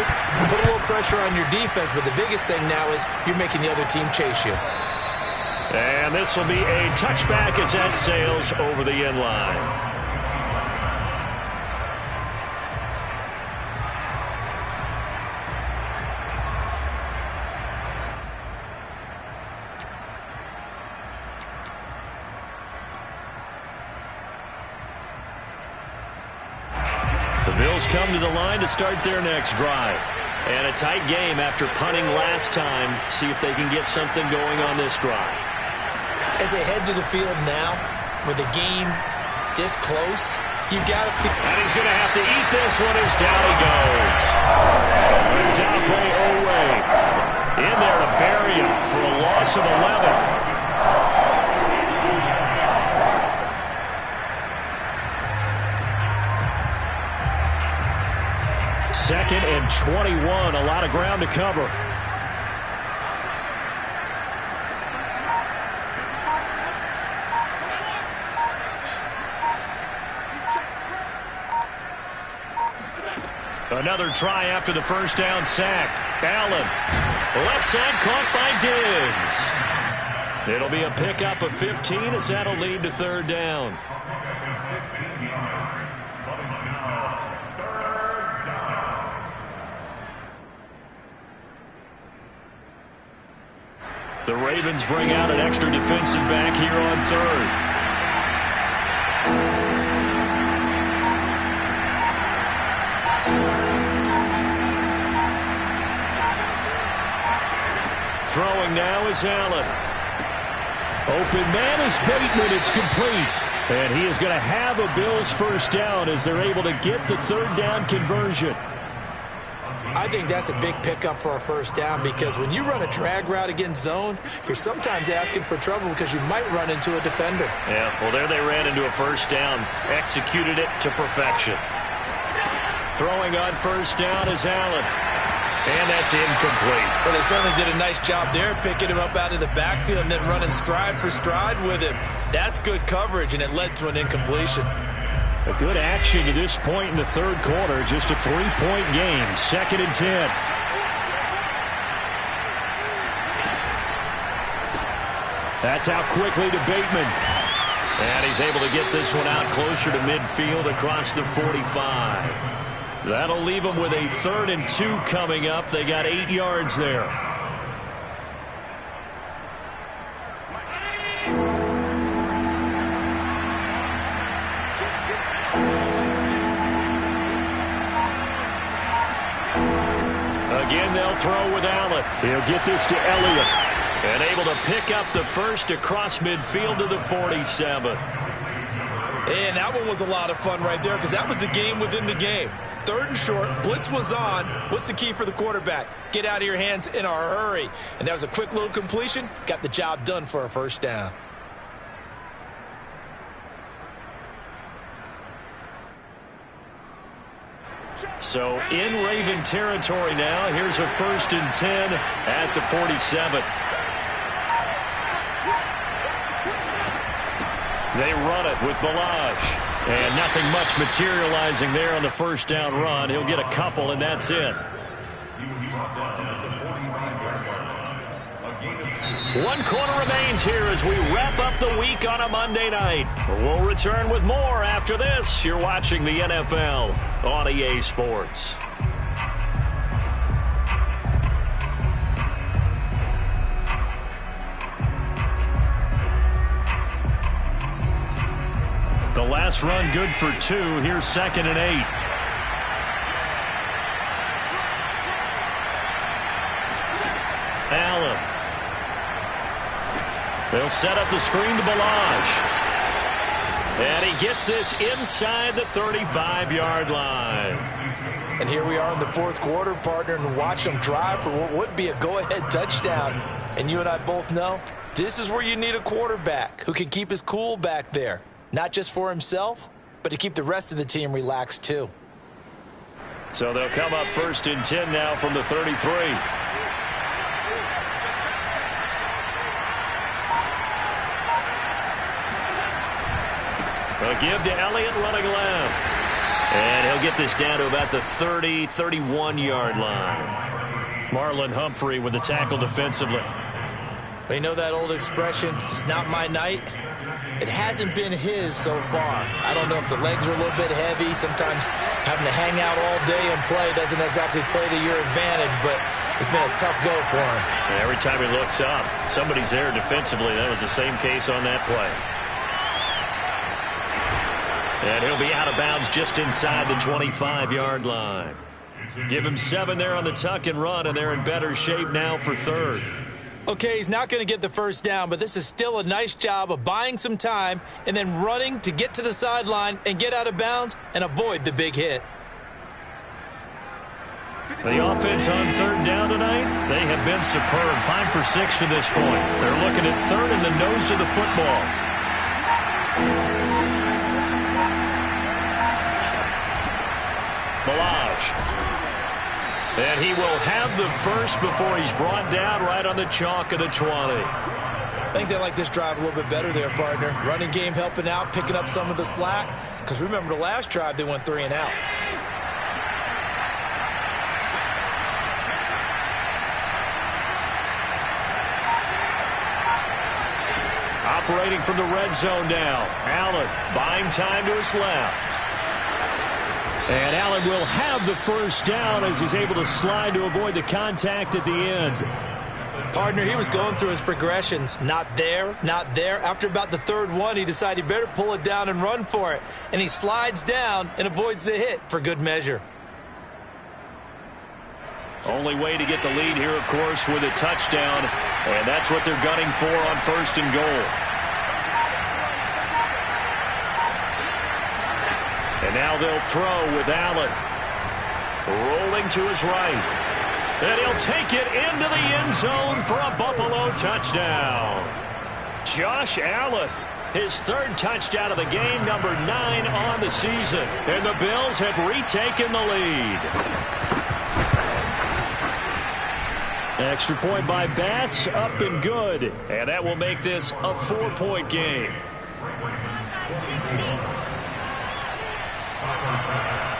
Put a little pressure on your defense, but the biggest thing now is you're making the other team chase you. And this will be a touchback as that sails over the end line. The Bills come to the line to start their next drive. And a tight game after punting last time. See if they can get something going on this drive. As they head to the field now, with the game this close, you've got to... And he's going to have to eat this one as down he goes. Dafe Owe in there to bury him for a loss of 11. Second and 21, a lot of ground to cover. Another try after the first down sack. Allen, left side caught by Diggs. It'll be a pickup of 15 as that'll lead to third down. 15 yards, but it's now third down. The Ravens bring out an extra defensive back here on third. Throwing now is Allen. Open man is Bateman. It's complete. And he is going to have a Bills first down as they're able to get the third down conversion. I think that's a big pickup for a first down because when you run a drag route against zone, you're sometimes asking for trouble because you might run into a defender. Yeah, well, there they ran into a first down. Executed it to perfection. Throwing on first down is Allen. And that's incomplete. Well, they certainly did a nice job there, picking him up out of the backfield and then running stride for stride with him. That's good coverage, and it led to an incompletion. A good action to this point in the third quarter. Just a 3-point game. 2nd and 10. That's out quickly to Bateman. And he's able to get this one out closer to midfield across the 45. That'll leave them with a 3rd and 2 coming up. They got 8 yards there. Again, they'll throw with Allen. He'll get this to Elliott. And able to pick up the first across midfield to the 47. And that one was a lot of fun right there because that was the game within the game. 3rd and short, blitz was on. What's the key for the quarterback? Get out of your hands in a hurry. And that was a quick little completion. Got the job done for a first down. So in Raven territory now. Here's a 1st and 10 at the 47. They run it with Balaj. And nothing much materializing there on the first down run. He'll get a couple, and that's it. He was brought down at the 45-yard line. A 1 quarter remains here as we wrap up the week on a Monday night. We'll return with more after this. You're watching the NFL on EA Sports. The last run good for 2. Here's 2nd and 8. Allen. They'll set up the screen to Balaj. And he gets this inside the 35-yard line. And here we are in the 4th quarter, partner, and watch them drive for what would be a go-ahead touchdown. And you and I both know this is where you need a quarterback who can keep his cool back there. Not just for himself, but to keep the rest of the team relaxed too. So they'll come up 1st and 10 now from the 33. They'll give to Elliott running left. And he'll get this down to about the 30, 31-yard line. Marlon Humphrey with the tackle defensively. Well, you know that old expression, it's not my night. It hasn't been his so far. I don't know if the legs are a little bit heavy. Sometimes having to hang out all day and play doesn't exactly play to your advantage, but it's been a tough go for him. And every time he looks up, somebody's there defensively. That was the same case on that play. And he'll be out of bounds just inside the 25-yard line. Give him 7 there on the tuck and run, and they're in better shape now for 3rd. Okay, he's not going to get the first down, but this is still a nice job of buying some time and then running to get to the sideline and get out of bounds and avoid the big hit. The offense on 3rd down tonight, they have been superb. 5 for 6 to this point. They're looking at 3rd in the nose of the football. Balaj. And he will have the first before he's brought down right on the chalk of the 20. I think they like this drive a little bit better there, partner. Running game helping out, picking up some of the slack. Because remember the last drive, they went 3 and out. Operating from the red zone now. Allen buying time to his left. And Allen will have the first down as he's able to slide to avoid the contact at the end. Partner, he was going through his progressions. Not there, not there. After about the 3rd one, he decided he better pull it down and run for it. And he slides down and avoids the hit for good measure. Only way to get the lead here, of course, with a touchdown. And that's what they're gunning for on 1st and goal. And now they'll throw with Allen. Rolling to his right. And he'll take it into the end zone for a Buffalo touchdown. Josh Allen, his 3rd touchdown of the game, number 9 on the season. And the Bills have retaken the lead. Extra point by Bass, up and good. And that will make this a 4-point game.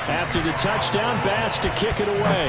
After the touchdown, Bass to kick it away.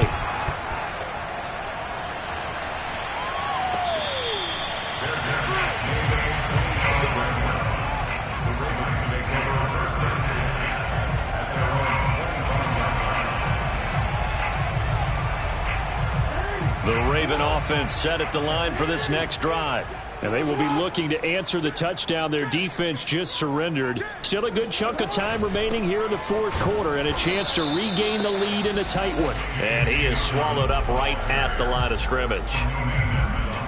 The Raven offense set at the line for this next drive. And they will be looking to answer the touchdown their defense just surrendered. Still a good chunk of time remaining here in the 4th quarter and a chance to regain the lead in a tight one. And he is swallowed up right at the line of scrimmage.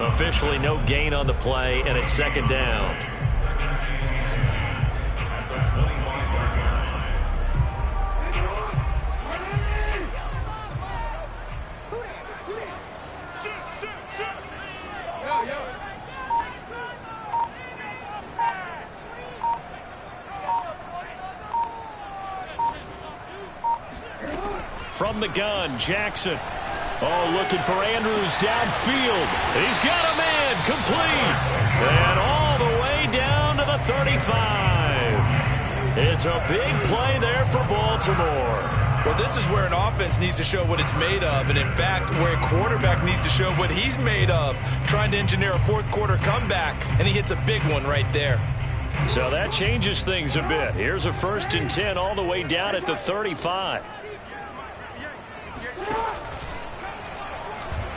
Officially no gain on the play, and it's 2nd down. From the gun, Jackson. Oh, looking for Andrews downfield. He's got a man, complete. And all the way down to the 35. It's a big play there for Baltimore. Well, this is where an offense needs to show what it's made of, and in fact, where a quarterback needs to show what he's made of, trying to engineer a fourth-quarter comeback, and he hits a big one right there. So that changes things a bit. Here's a 1st and 10 all the way down at the 35.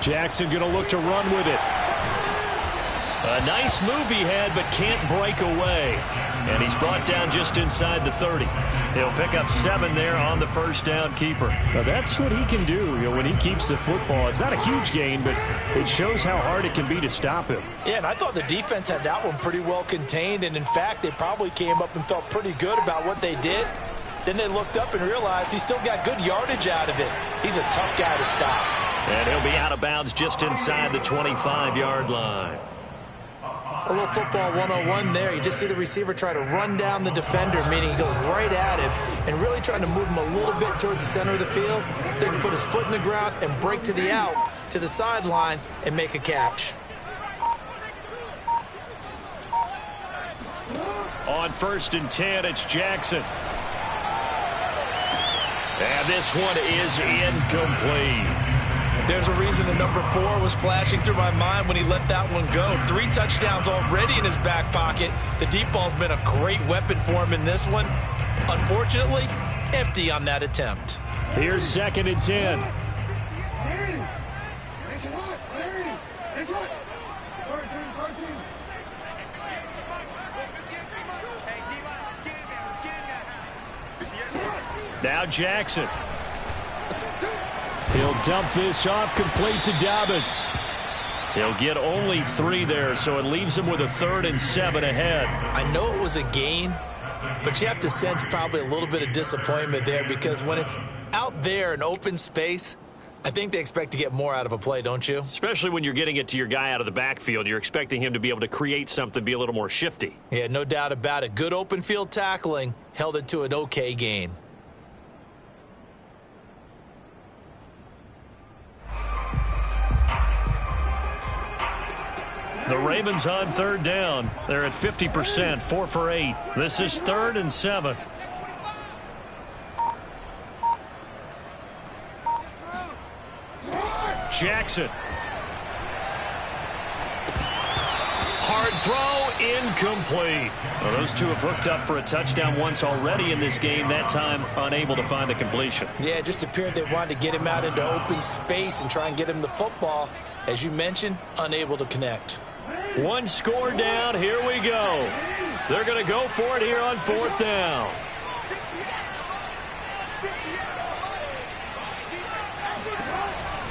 Jackson going to look to run with it. A nice move he had, but can't break away. And he's brought down just inside the 30. He'll pick up 7 there on the first down keeper. Now that's what he can do, when he keeps the football. It's not a huge gain, but it shows how hard it can be to stop him. Yeah, and I thought the defense had that one pretty well contained, and in fact, they probably came up and felt pretty good about what they did. Then they looked up and realized he still got good yardage out of it. He's a tough guy to stop. And he'll be out of bounds just inside the 25-yard line. A little football 101 there. You just see the receiver try to run down the defender, meaning he goes right at him and really trying to move him a little bit towards the center of the field so he can put his foot in the ground and break to the out, to the sideline, and make a catch. On 1st and 10, it's Jackson. And this one is incomplete. There's a reason the number 4 was flashing through my mind when he let that one go. 3 touchdowns already in his back pocket. The deep ball's been a great weapon for him in this one. Unfortunately, empty on that attempt. Here's 2nd and 10. Now Jackson. He'll dump this off, complete to Dobbins. He'll get only 3 there, so it leaves him with a 3rd and 7 ahead. I know it was a gain, but you have to sense probably a little bit of disappointment there because when it's out there in open space, I think they expect to get more out of a play, don't you? Especially when you're getting it to your guy out of the backfield. You're expecting him to be able to create something, be a little more shifty. Yeah, no doubt about it. Good open field tackling held it to an okay gain. The Ravens on 3rd down. They're at 50%, 4 for 8. This is 3rd and 7. Jackson. Hard throw, incomplete. Well, those two have hooked up for a touchdown once already in this game, that time unable to find the completion. Yeah, it just appeared they wanted to get him out into open space and try and get him the football. As you mentioned, unable to connect. 1 score down. Here we go. They're going to go for it here on 4th down.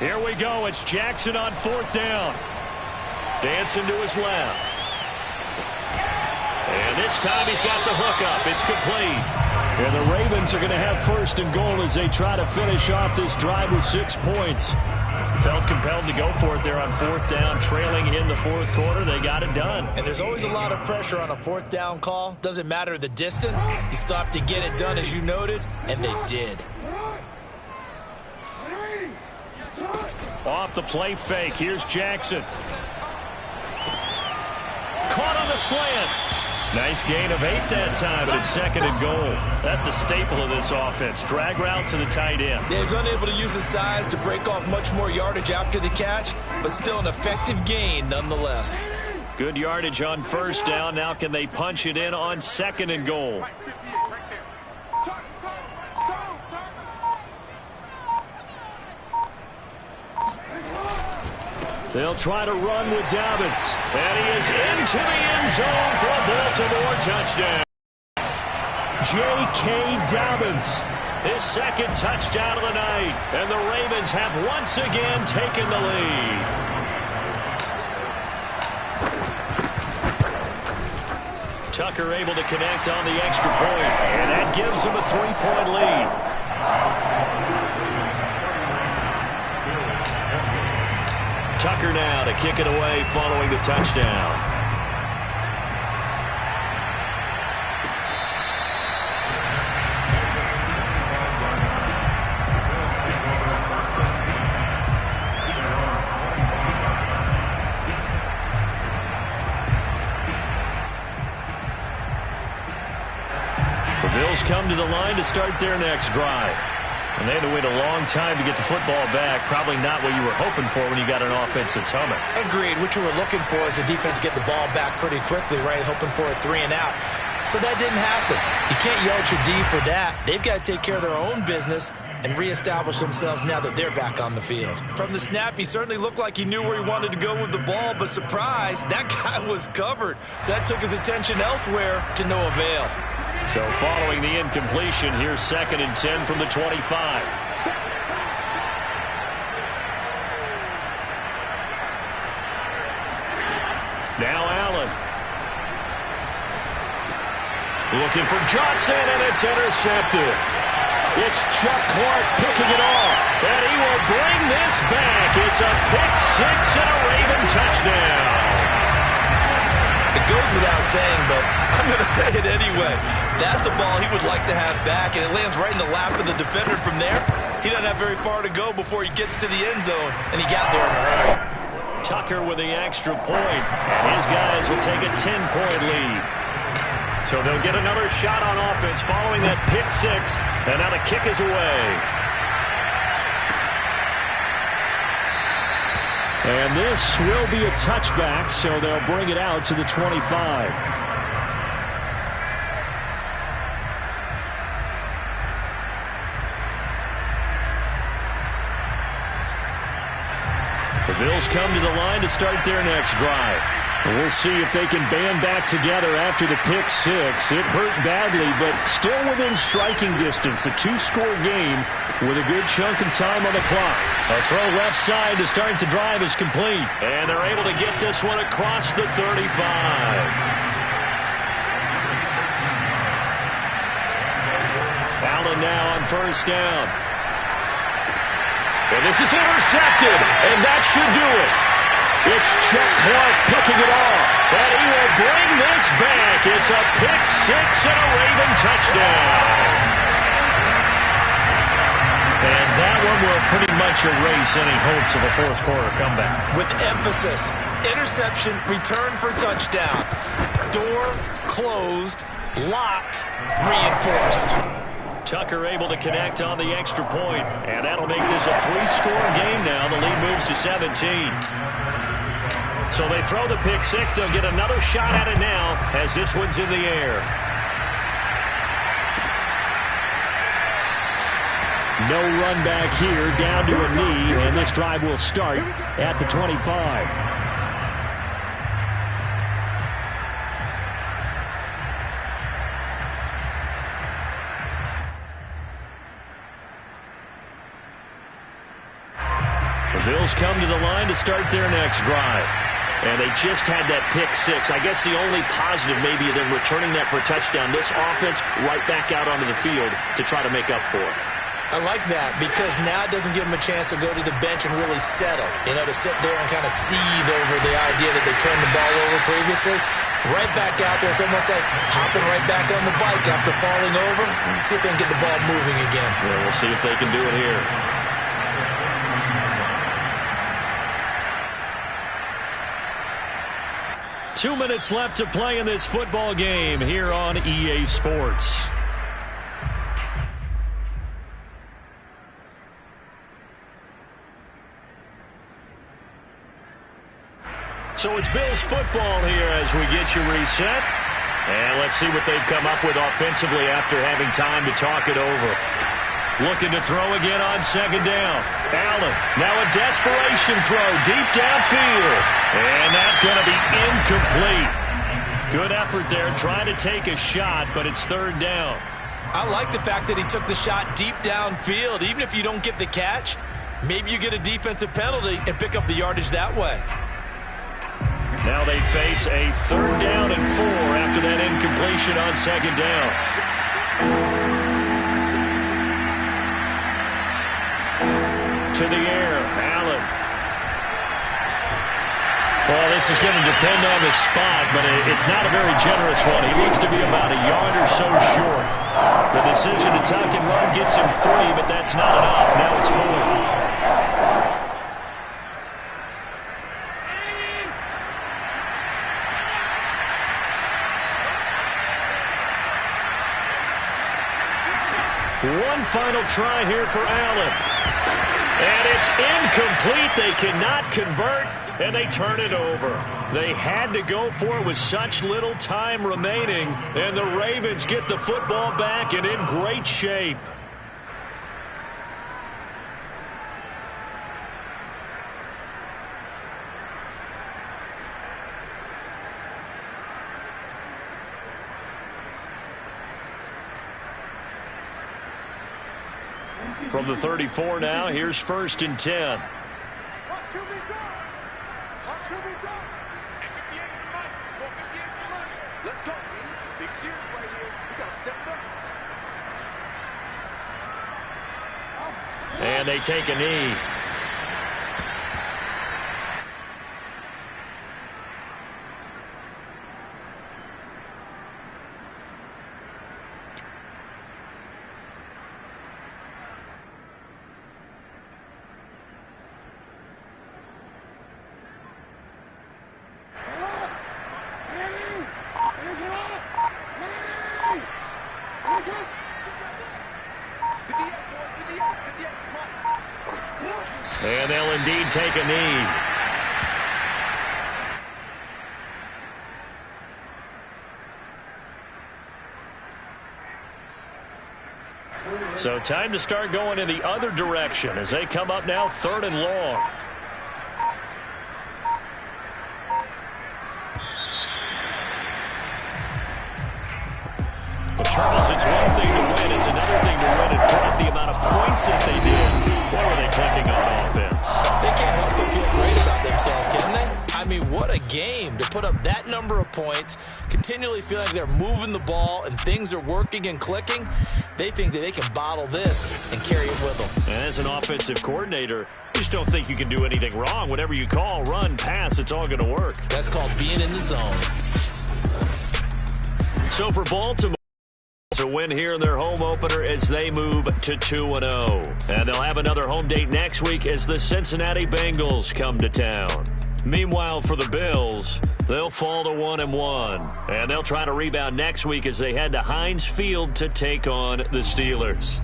Here we go. It's Jackson on 4th down. Dancing to his left. And this time he's got the hook up. It's complete. And the Ravens are going to have 1st and goal as they try to finish off this drive with 6 points. Felt compelled to go for it there on 4th down, trailing in the 4th quarter. They got it done. And there's always a lot of pressure on a 4th down call. Doesn't matter the distance. You still have to get it done, as you noted, and they did. Off the play fake. Here's Jackson. Caught on the slant. Nice gain of 8 that time, but it's 2nd and goal. That's a staple of this offense. Drag route to the tight end. Yeah, he's unable to use his size to break off much more yardage after the catch, but still an effective gain nonetheless. Good yardage on 1st down. Now can they punch it in on 2nd and goal? They'll try to run with Dobbins. And he is into the end zone for a Baltimore touchdown. J.K. Dobbins. His 2nd touchdown of the night. And the Ravens have once again taken the lead. Tucker able to connect on the extra point. And that gives him a 3-point lead. Tucker now to kick it away following the touchdown. Bills come to the line to start their next drive. And they had to wait a long time to get the football back. Probably not what you were hoping for when you got an offense that's humming. Agreed. What you were looking for is the defense get the ball back pretty quickly, right? Hoping for a 3 and out. So that didn't happen. You can't yell at your D for that. They've got to take care of their own business and reestablish themselves now that they're back on the field. From the snap, he certainly looked like he knew where he wanted to go with the ball, but surprise, that guy was covered. So that took his attention elsewhere to no avail. So following the incompletion, here's 2nd and 10 from the 25. Now Allen. Looking for Johnson, and it's intercepted. It's Chuck Clark picking it off, and he will bring this back. It's a pick six and a Raven touchdown. It goes without saying, but I'm going to say it anyway. That's a ball he would like to have back, and it lands right in the lap of the defender. From there, he doesn't have very far to go before he gets to the end zone, and he got there in a hurry. Tucker with the extra point, and his guys will take a 10-point lead. So they'll get another shot on offense following that pick six, and now the kick is away. And this will be a touchback, so they'll bring it out to the 25. The Bills come to the line to start their next drive. We'll see if they can band back together after the pick six. It hurt badly, but still within striking distance. A 2-score game with a good chunk of time on the clock. A throw left side to start the drive is complete. And they're able to get this one across the 35. Allen now on first down. And this is intercepted, and that should do it. It's Chuck Clark picking it off, and he will bring this back. It's a pick six and a Raven touchdown. And that one will pretty much erase any hopes of a fourth-quarter comeback. With emphasis, interception, return for touchdown. Door closed, locked, reinforced. Tucker able to connect on the extra point, and that'll make this a 3-score game now. The lead moves to 17. So they throw the pick six. They'll get another shot at it now as this one's in the air. No run back here, down to a knee, and this drive will start at the 25. The Bills come to the line to start their next drive. And they just had that pick six. I guess the only positive maybe of them returning that for a touchdown. This offense right back out onto the field to try to make up for it. I like that because now it doesn't give them a chance to go to the bench and really settle. You know, to sit there and kind of seethe over the idea that they turned the ball over previously. Right back out there. It's almost like hopping right back on the bike after falling over. See if they can get the ball moving again. Yeah, we'll see if they can do it here. Two minutes left to play in this football game here on EA Sports. So it's Bills football here as we get you reset. And let's see what they've come up with offensively after having time to talk it over. Looking to throw again on second down. Allen, now a desperation throw deep downfield. And that's going to be incomplete. Good effort there, trying to take a shot, but it's third down. I like the fact that he took the shot deep downfield. Even if you don't get the catch, maybe you get a defensive penalty and pick up the yardage that way. Now they face a third down and 4 after that incompletion on second down. To the air, Allen. Well, this is going to depend on the spot, but it's not a very generous one. He looks to be about a yard or so short. The decision to tuck and run gets him 3, but that's not enough. Now it's 4. One final try here for Allen. And it's incomplete. They cannot convert, and they turn it over. They had to go for it with such little time remaining, and the Ravens get the football back and in great shape. From the 34 now, here's 1st and 10. Let's go, D. Big series right here. We got to step it up. And they take a knee. And they'll indeed take a knee. So time to start going in the other direction as they come up now 3rd and long. The Charles, it's one thing to win. It's another thing to win in front. The amount of points that they did. What were they clicking on offense? They can't help but feel great about themselves, can they? I mean, what a game to put up that number of points, continually feel like they're moving the ball and things are working and clicking. They think that they can bottle this and carry it with them. And as an offensive coordinator, you just don't think you can do anything wrong. Whatever you call, run, pass, it's all going to work. That's called being in the zone. So for Baltimore, to win here in their home opener as they move to 2-0. And they'll have another home date next week as the Cincinnati Bengals come to town. Meanwhile, for the Bills, they'll fall to 1-1. And they'll try to rebound next week as they head to Heinz Field to take on the Steelers.